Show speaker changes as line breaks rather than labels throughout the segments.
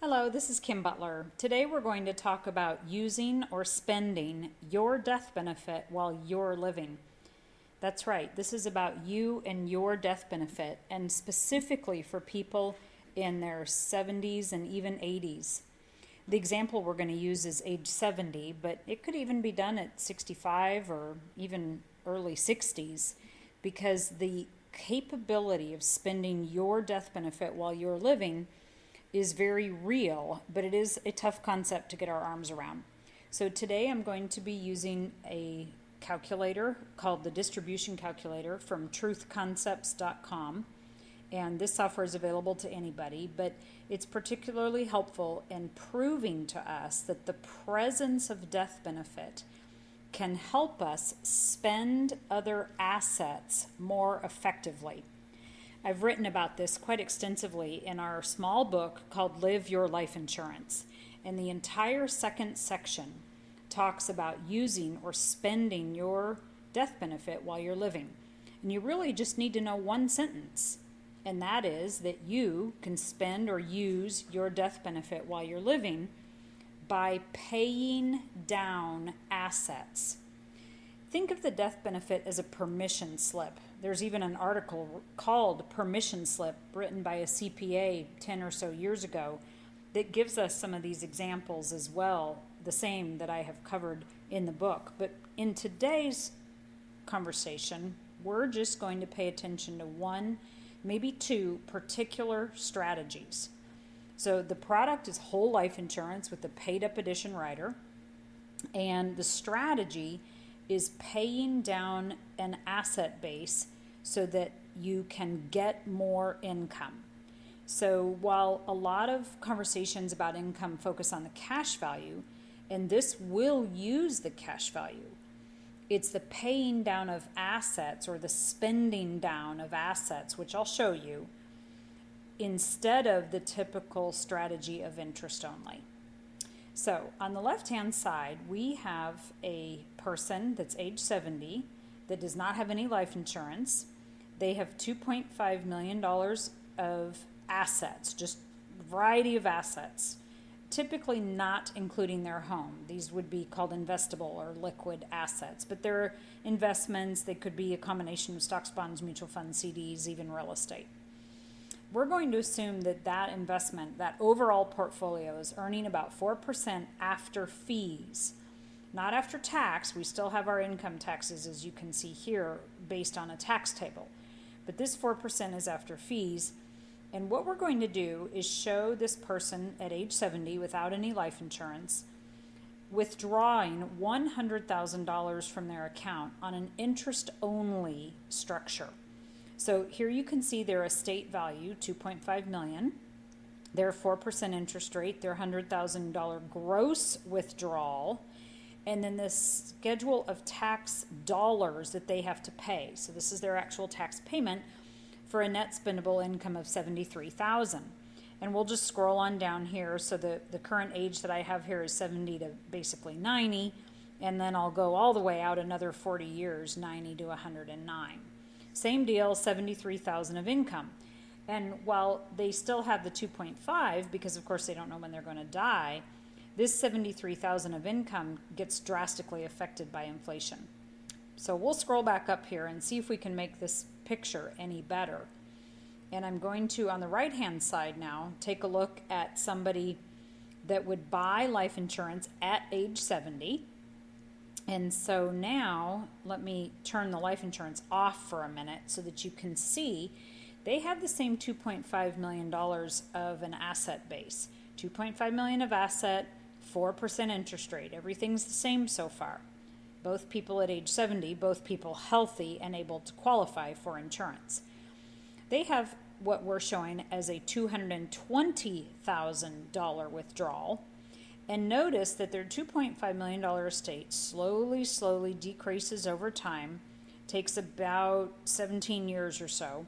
Hello, this is Kim Butler. Today we're going to talk about using or spending your death benefit while you're living. That's right, this is about you and your death benefit, and specifically for people in their 70s and even 80s. The example we're going to use is age 70, but it could even be done at 65 or even early 60s, because the capability of spending your death benefit while you're living is very real, but it is a tough concept to get our arms around. So today I'm going to be using a calculator called the Distribution Calculator from truthconcepts.com. And this software is available to anybody, but it's particularly helpful in proving to us that the presence of death benefit can help us spend other assets more effectively. I've written about this quite extensively in our small book called Live Your Life Insurance. And the entire second section talks about using or spending your death benefit while you're living. And you really just need to know one sentence, and that is that you can spend or use your death benefit while you're living by paying down assets. Think of the death benefit as a permission slip. There's even an article called Permission Slip written by a CPA 10 or so years ago that gives us some of these examples as well, the same that I have covered in the book. But in today's conversation, we're just going to pay attention to one, maybe two particular strategies. So the product is whole life insurance with the paid up edition rider, and the strategy is paying down an asset base so that you can get more income. So while a lot of conversations about income focus on the cash value, and this will use the cash value, it's the paying down of assets or the spending down of assets, which I'll show you, instead of the typical strategy of interest only. So on the left-hand side, we have a person that's age 70 that does not have any life insurance. They have $2.5 million of assets, just a variety of assets, typically not including their home. These would be called investable or liquid assets, but they're investments. They could be a combination of stocks, bonds, mutual funds, CDs, even real estate. We're going to assume that that investment, that overall portfolio, is earning about 4% after fees, not after tax. We still have our income taxes, as you can see here, based on a tax table. But this 4% is after fees. And what we're going to do is show this person at age 70 without any life insurance withdrawing $100,000 from their account on an interest-only structure. So here you can see their estate value, $2.5 million, their 4% interest rate, their $100,000 gross withdrawal, and then the schedule of tax dollars that they have to pay. So this is their actual tax payment for a net spendable income of $73,000. And we'll just scroll on down here. So the current age that I have here is 70 to basically 90, and then I'll go all the way out another 40 years, 90 to 109. Same deal, $73,000 of income. And while they still have the 2.5, because of course they don't know when they're going to die, this $73,000 of income gets drastically affected by inflation. So we'll scroll back up here and see if we can make this picture any better. And I'm going to, on the right-hand side now, take a look at somebody that would buy life insurance at age 70. And so now, let me turn the life insurance off for a minute so that you can see they have the same $2.5 million of an asset base. $2.5 million of asset, 4% interest rate. Everything's the same so far. Both people at age 70, both people healthy and able to qualify for insurance. They have what we're showing as a $220,000 withdrawal. And notice that their $2.5 million estate slowly decreases over time, takes about 17 years or so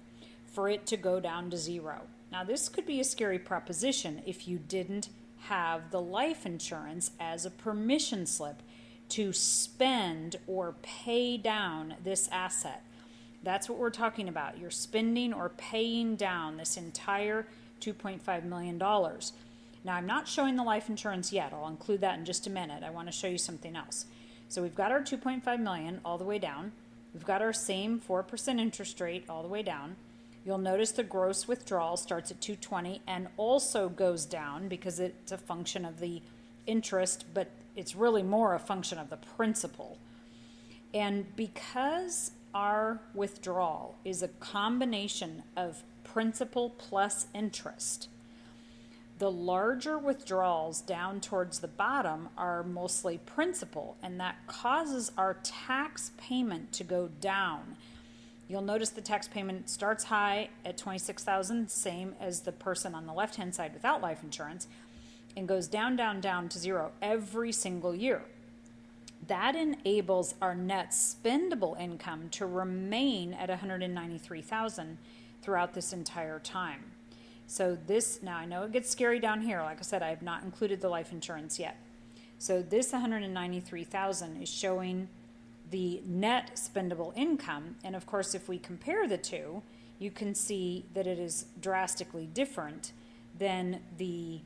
for it to go down to zero. Now, this could be a scary proposition if you didn't have the life insurance as a permission slip to spend or pay down this asset. That's what we're talking about. You're spending or paying down this entire $2.5 million. Now, I'm not showing the life insurance yet. I'll include that in just a minute. I want to show you something else. So we've got our 2.5 million all the way down. We've got our same 4% interest rate all the way down. You'll notice the gross withdrawal starts at 220 and also goes down because it's a function of the interest, but it's really more a function of the principal. And because our withdrawal is a combination of principal plus interest, the larger withdrawals down towards the bottom are mostly principal, and that causes our tax payment to go down. You'll notice the tax payment starts high at $26,000, same as the person on the left-hand side without life insurance, and goes down, down, down to zero every single year. That enables our net spendable income to remain at $193,000 throughout this entire time. So this, now I know it gets scary down here. Like I said, I have not included the life insurance yet. So this $193,000 is showing the net spendable income. And of course, if we compare the two, you can see that it is drastically different than the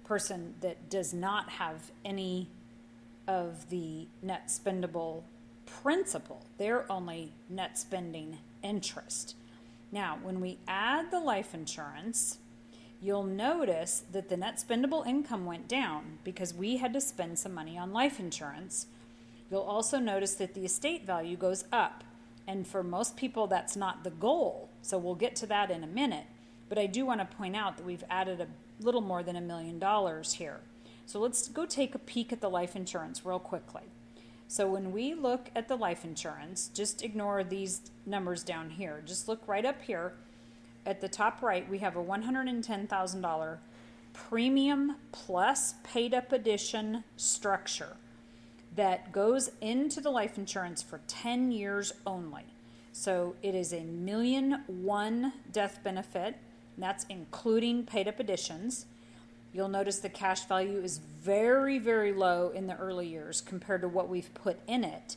person that does not have any of the net spendable principal. They're only net spending interest. Now, when we add the life insurance, you'll notice that the net spendable income went down because we had to spend some money on life insurance. You'll also notice that the estate value goes up. And for most people, that's not the goal. So we'll get to that in a minute. But I do want to point out that we've added a little more than $1 million here. So let's go take a peek at the life insurance real quickly. So when we look at the life insurance, just ignore these numbers down here. Just look right up here. At the top right, we have a $110,000 premium plus paid up addition structure that goes into the life insurance for 10 years only. So it is a $1.1 million death benefit. That's including paid up additions. You'll notice the cash value is very, very low in the early years compared to what we've put in it.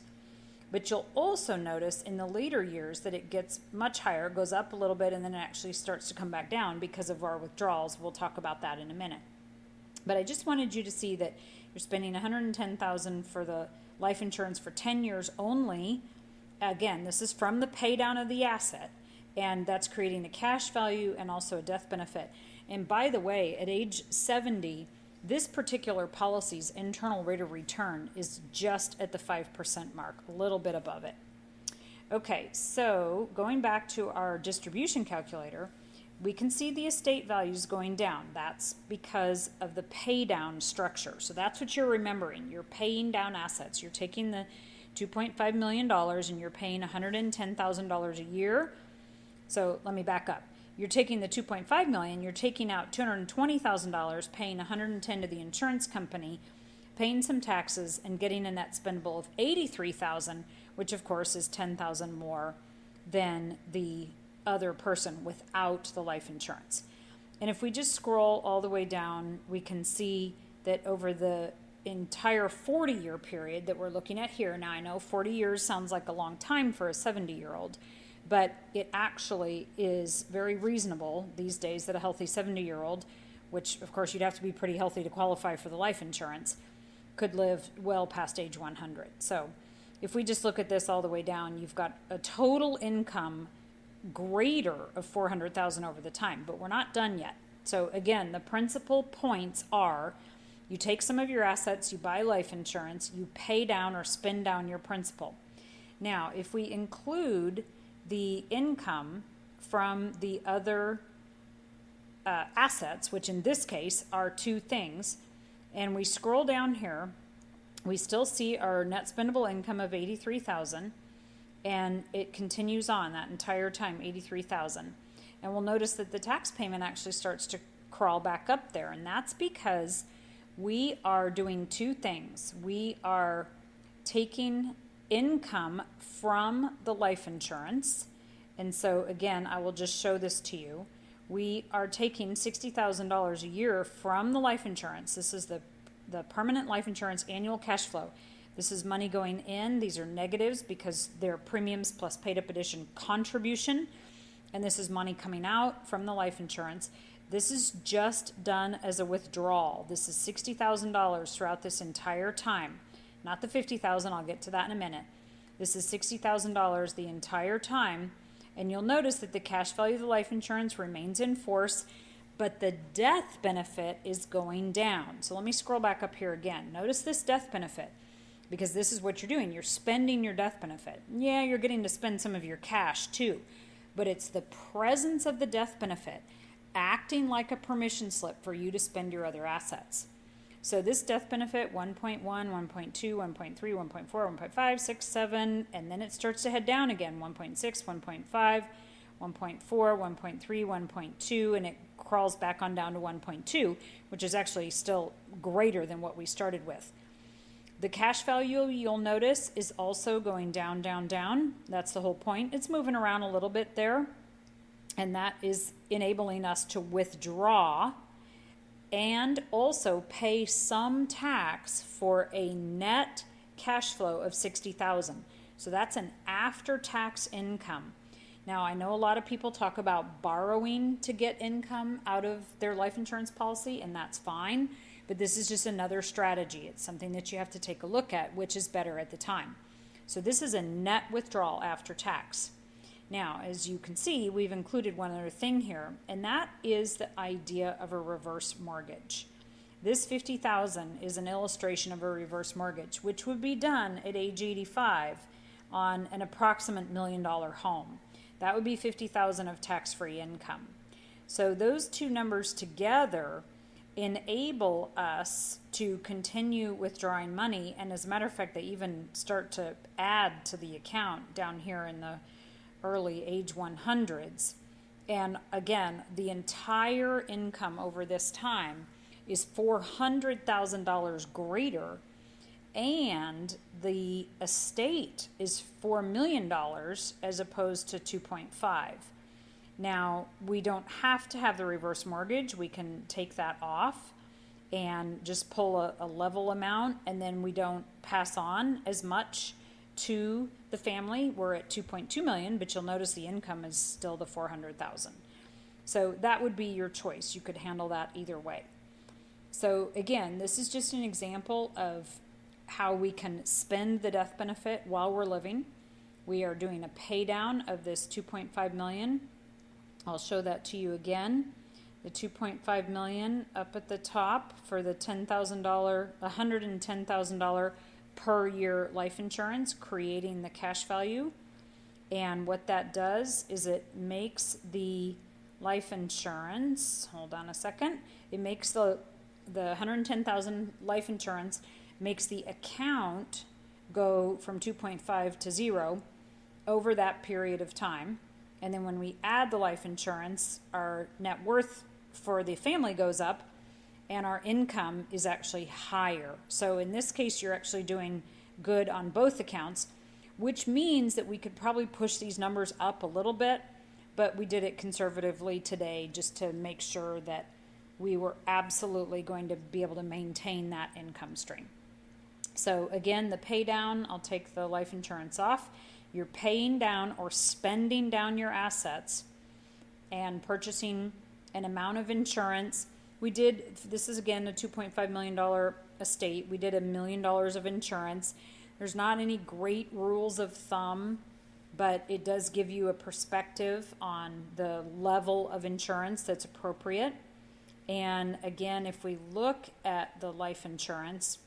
But you'll also notice in the later years that it gets much higher, goes up a little bit, and then it actually starts to come back down because of our withdrawals. We'll talk about that in a minute. But I just wanted you to see that you're spending $110,000 for the life insurance for 10 years only. Again, this is from the pay down of the asset, and that's creating a cash value and also a death benefit. And by the way, at age 70, this particular policy's internal rate of return is just at the 5% mark, a little bit above it. Okay, so going back to our distribution calculator, we can see the estate values going down. That's because of the pay down structure. So that's what you're remembering. You're paying down assets. You're taking the $2.5 million and you're paying $110,000 a year. So let me back up. You're taking the $2.5 million, you're taking out $220,000, paying $110,000 to the insurance company, paying some taxes, and getting a net spendable of $83,000, which of course is $10,000 more than the other person without the life insurance. And if we just scroll all the way down, we can see that over the entire 40-year period that we're looking at here, now I know 40 years sounds like a long time for a 70-year-old, but it actually is very reasonable these days that a healthy 70-year-old, which of course you'd have to be pretty healthy to qualify for the life insurance, could live well past age 100. So if we just look at this all the way down, you've got a total income greater of $400,000 over the time, but we're not done yet. So again, the principal points are you take some of your assets, you buy life insurance, you pay down or spend down your principal. Now, if we include the income from the other assets, which in this case are two things, and we scroll down here, we still see our net spendable income of $83,000, and it continues on that entire time, $83,000. And we'll notice that the tax payment actually starts to crawl back up there, and that's because we are doing two things. We are taking income from the life insurance. And so again, I will just show this to you. We are taking $60,000 a year from the life insurance. This is the permanent life insurance annual cash flow. This is money going in. These are negatives because they're premiums plus paid up addition contribution. And this is money coming out from the life insurance. This is just done as a withdrawal. This is $60,000 throughout this entire time. Not the $50,000, I'll get to that in a minute. This is $60,000 the entire time. And you'll notice that the cash value of the life insurance remains in force, but the death benefit is going down. So let me scroll back up here again. Notice this death benefit, because this is what you're doing. You're spending your death benefit. Yeah, you're getting to spend some of your cash too, but it's the presence of the death benefit acting like a permission slip for you to spend your other assets. So this death benefit, 1.1, 1.2, 1.3, 1.4, 1.5, 6, 7, and then it starts to head down again, 1.6, 1.5, 1.4, 1.3, 1.2, and it crawls back on down to 1.2, which is actually still greater than what we started with. The cash value, you'll notice, is also going down, down, down. That's the whole point. It's moving around a little bit there, and that is enabling us to withdraw and also pay some tax for a net cash flow of $60,000. So that's an after-tax income. Now, I know a lot of people talk about borrowing to get income out of their life insurance policy, and that's fine, but this is just another strategy. It's something that you have to take a look at, which is better at the time. So this is a net withdrawal after tax. Now, as you can see, we've included one other thing here, and that is the idea of a reverse mortgage. This $50,000 is an illustration of a reverse mortgage, which would be done at age 85 on an approximate $1 million home. That would be $50,000 of tax-free income. So those two numbers together enable us to continue withdrawing money, and as a matter of fact, they even start to add to the account down here in the early age 100s. And again, the entire income over this time is $400,000 greater, and the estate is $4 million as opposed to 2.5. Now, we don't have to have the reverse mortgage. We can take that off and just pull a level amount, and then we don't pass on as much to the family. We're at 2.2 million, but you'll notice the income is still the 400,000. So that would be your choice. You could handle that either way. So again, this is just an example of how we can spend the death benefit while we're living. We are doing a pay down of this 2.5 million. I'll show that to you again. The 2.5 million up at the top for the $110,000 per year life insurance, creating the cash value. And what that does is it makes the life insurance, hold on a second, it makes the 110,000 life insurance, makes the account go from 2.5 to 0 over that period of time. And then when we add the life insurance, our net worth for the family goes up, and our income is actually higher. So in this case, you're actually doing good on both accounts, which means that we could probably push these numbers up a little bit, but we did it conservatively today just to make sure that we were absolutely going to be able to maintain that income stream. So again, the pay down, I'll take the life insurance off. You're paying down or spending down your assets and purchasing an amount of insurance. We did, this is again a $2.5 million estate. We did $1 million of insurance. There's not any great rules of thumb, but it does give you a perspective on the level of insurance that's appropriate. And again, if we look at the life insurance,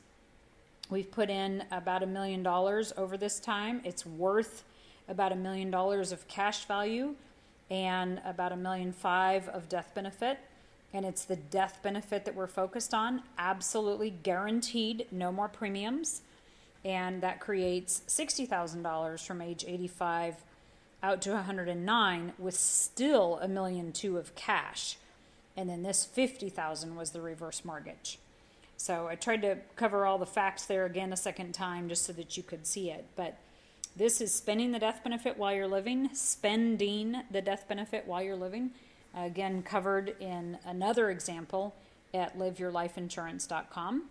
we've put in about $1 million over this time. It's worth about $1 million of cash value and about $1.5 million of death benefit. And it's the death benefit that we're focused on, absolutely guaranteed, no more premiums. And that creates $60,000 from age 85 out to 109 with still $1.2 million of cash. And then this $50,000 was the reverse mortgage. So I tried to cover all the facts there again a second time just so that you could see it. But this is spending the death benefit while you're living, spending the death benefit while you're living. Again, covered in another example at liveyourlifeinsurance.com.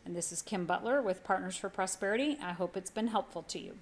And this is Kim Butler with Partners for Prosperity. I hope it's been helpful to you.